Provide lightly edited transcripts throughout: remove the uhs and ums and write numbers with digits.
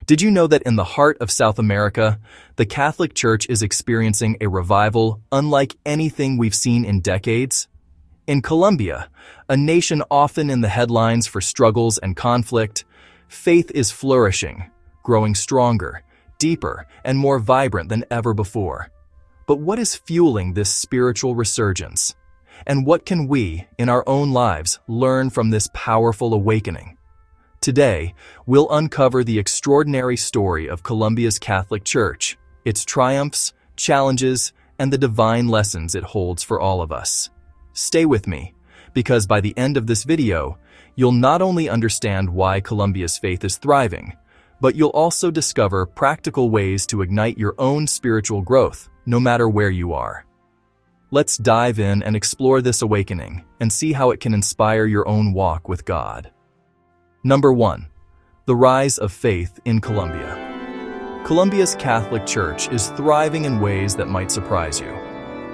Did you know that in the heart of South America, the Catholic Church is experiencing a revival unlike anything we've seen in decades? In Colombia, a nation often in the headlines for struggles and conflict, faith is flourishing, growing stronger, deeper, and more vibrant than ever before. But what is fueling this spiritual resurgence? And what can we, in our own lives, learn from this powerful awakening? Today, we'll uncover the extraordinary story of Colombia's Catholic Church, its triumphs, challenges, and the divine lessons it holds for all of us. Stay with me, because by the end of this video, you'll not only understand why Colombia's faith is thriving, but you'll also discover practical ways to ignite your own spiritual growth, no matter where you are. Let's dive in and explore this awakening and see how it can inspire your own walk with God. Number 1. The rise of faith in Colombia. Colombia's Catholic Church is thriving in ways that might surprise you.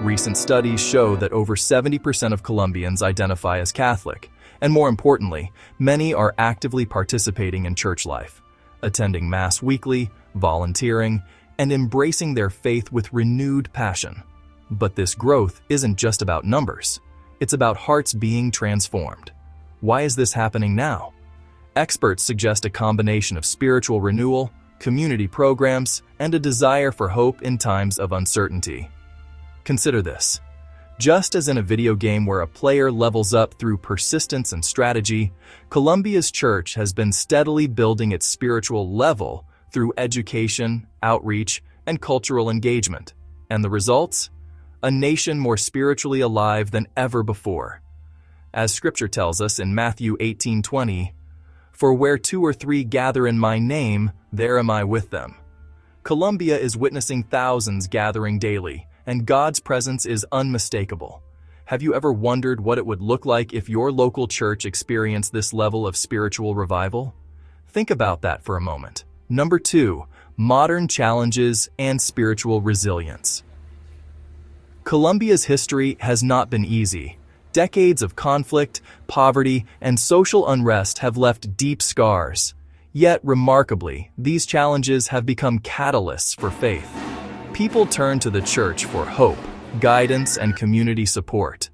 Recent studies show that over 70% of Colombians identify as Catholic, and more importantly, many are actively participating in church life, attending Mass weekly, volunteering, and embracing their faith with renewed passion. But this growth isn't just about numbers. It's about hearts being transformed. Why is this happening now? Experts suggest a combination of spiritual renewal, community programs, and a desire for hope in times of uncertainty. Consider this. Just as in a video game where a player levels up through persistence and strategy, Colombia's church has been steadily building its spiritual level through education, outreach, and cultural engagement. And the results? A nation more spiritually alive than ever before. As Scripture tells us in Matthew 18:20, "For where 2 or 3 gather in my name, there am I with them." Colombia is witnessing thousands gathering daily, and God's presence is unmistakable. Have you ever wondered what it would look like if your local church experienced this level of spiritual revival? Think about that for a moment. Number 2, modern challenges and spiritual resilience. Colombia's history has not been easy. Decades of conflict, poverty, and social unrest have left deep scars. Yet, remarkably, these challenges have become catalysts for faith. People turn to the church for hope, guidance, and community support.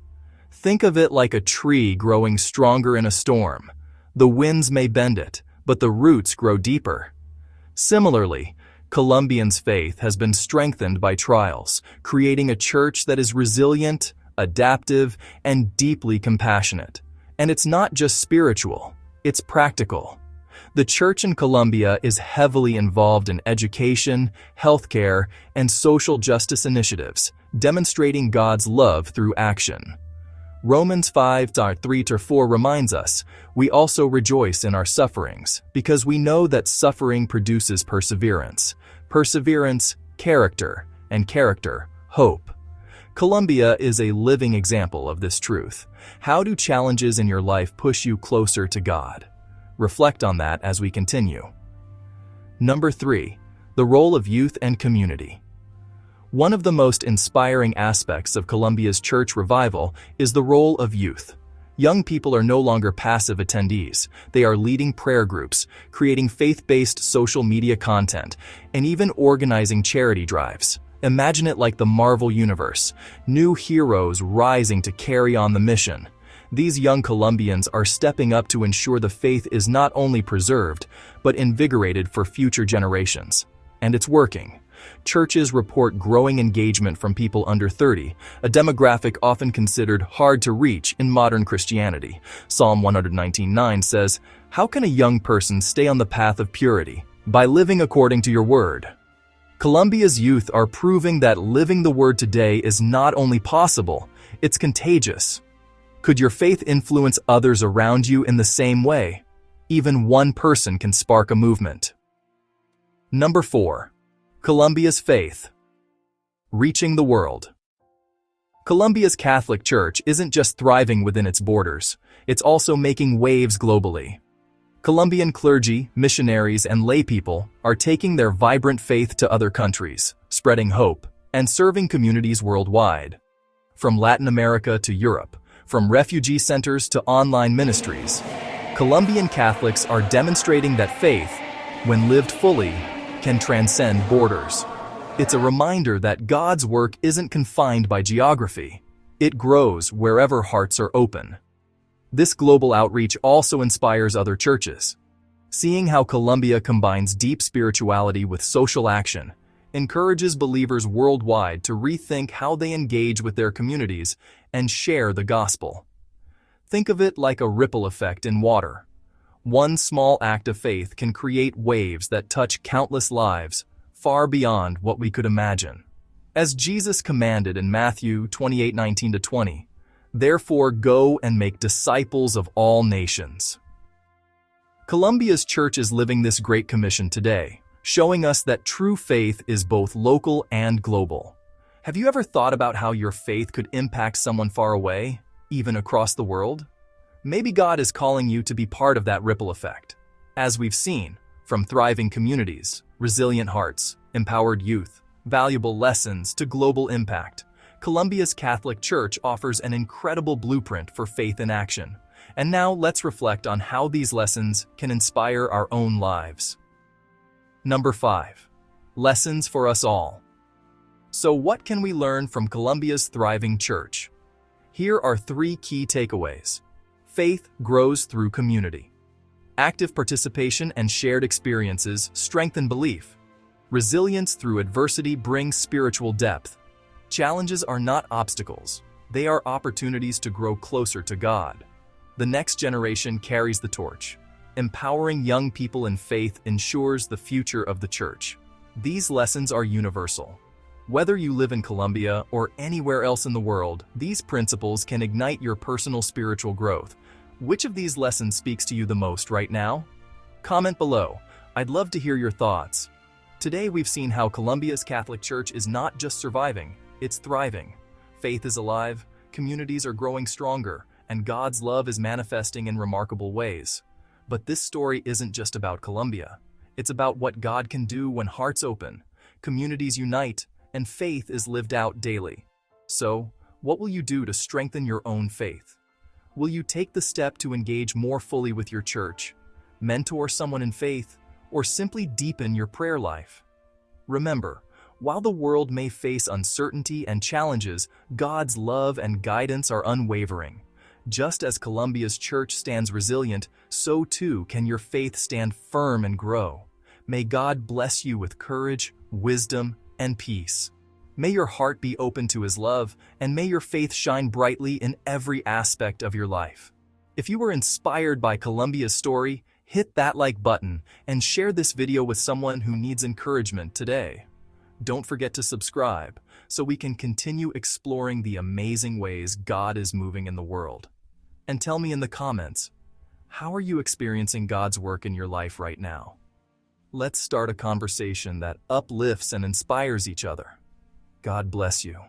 Think of it like a tree growing stronger in a storm. The winds may bend it, but the roots grow deeper. Similarly, Colombians' faith has been strengthened by trials, creating a church that is resilient, adaptive, and deeply compassionate. And it's not just spiritual, it's practical. The church in Colombia is heavily involved in education, healthcare, and social justice initiatives, demonstrating God's love through action. Romans 5:3-4 reminds us, "We also rejoice in our sufferings, because we know that suffering produces perseverance. Perseverance, character, and character, hope." Colombia is a living example of this truth. How do challenges in your life push you closer to God? Reflect on that as we continue. Number 3, the role of youth and community. One of the most inspiring aspects of Colombia's church revival is the role of youth. Young people are no longer passive attendees. They are leading prayer groups, creating faith-based social media content, and even organizing charity drives. Imagine it like the Marvel Universe, new heroes rising to carry on the mission. These young Colombians are stepping up to ensure the faith is not only preserved, but invigorated for future generations. And it's working. Churches report growing engagement from people under 30, a demographic often considered hard to reach in modern Christianity. Psalm 119:9 says, "How can a young person stay on the path of purity? By living according to your word." Colombia's youth are proving that living the word today is not only possible, it's contagious. Could your faith influence others around you in the same way? Even one person can spark a movement. Number 4. Colombia's faith. Reaching the world. Colombia's Catholic Church isn't just thriving within its borders, it's also making waves globally. Colombian clergy, missionaries, and laypeople are taking their vibrant faith to other countries, spreading hope, and serving communities worldwide. From Latin America to Europe, from refugee centers to online ministries, Colombian Catholics are demonstrating that faith, when lived fully, can transcend borders. It's a reminder that God's work isn't confined by geography. It grows wherever hearts are open. This global outreach also inspires other churches. Seeing how Colombia combines deep spirituality with social action encourages believers worldwide to rethink how they engage with their communities and share the gospel. Think of it like a ripple effect in water. One small act of faith can create waves that touch countless lives, far beyond what we could imagine. As Jesus commanded in Matthew 28:19-20, "Therefore go and make disciples of all nations." Colombia's church is living this Great Commission today, showing us that true faith is both local and global. Have you ever thought about how your faith could impact someone far away, even across the world? Maybe God is calling you to be part of that ripple effect. As we've seen, from thriving communities, resilient hearts, empowered youth, valuable lessons to global impact, Colombia's Catholic Church offers an incredible blueprint for faith in action. And now let's reflect on how these lessons can inspire our own lives. Number 5. Lessons for us all. So what can we learn from Colombia's thriving church? Here are 3 key takeaways. Faith grows through community. Active participation and shared experiences strengthen belief. Resilience through adversity brings spiritual depth. Challenges are not obstacles. They are opportunities to grow closer to God. The next generation carries the torch. Empowering young people in faith ensures the future of the church. These lessons are universal. Whether you live in Colombia or anywhere else in the world, these principles can ignite your personal spiritual growth. Which of these lessons speaks to you the most right now? Comment below. I'd love to hear your thoughts. Today we've seen how Colombia's Catholic Church is not just surviving, it's thriving. Faith is alive, communities are growing stronger, and God's love is manifesting in remarkable ways. But this story isn't just about Colombia. It's about what God can do when hearts open, communities unite, and faith is lived out daily. So, what will you do to strengthen your own faith? Will you take the step to engage more fully with your church, mentor someone in faith, or simply deepen your prayer life? Remember, while the world may face uncertainty and challenges, God's love and guidance are unwavering. Just as Colombia's church stands resilient, so too can your faith stand firm and grow. May God bless you with courage, wisdom, and peace. May your heart be open to His love, and may your faith shine brightly in every aspect of your life. If you were inspired by Colombia's story, hit that like button and share this video with someone who needs encouragement today. Don't forget to subscribe so we can continue exploring the amazing ways God is moving in the world. And tell me in the comments, how are you experiencing God's work in your life right now? Let's start a conversation that uplifts and inspires each other. God bless you.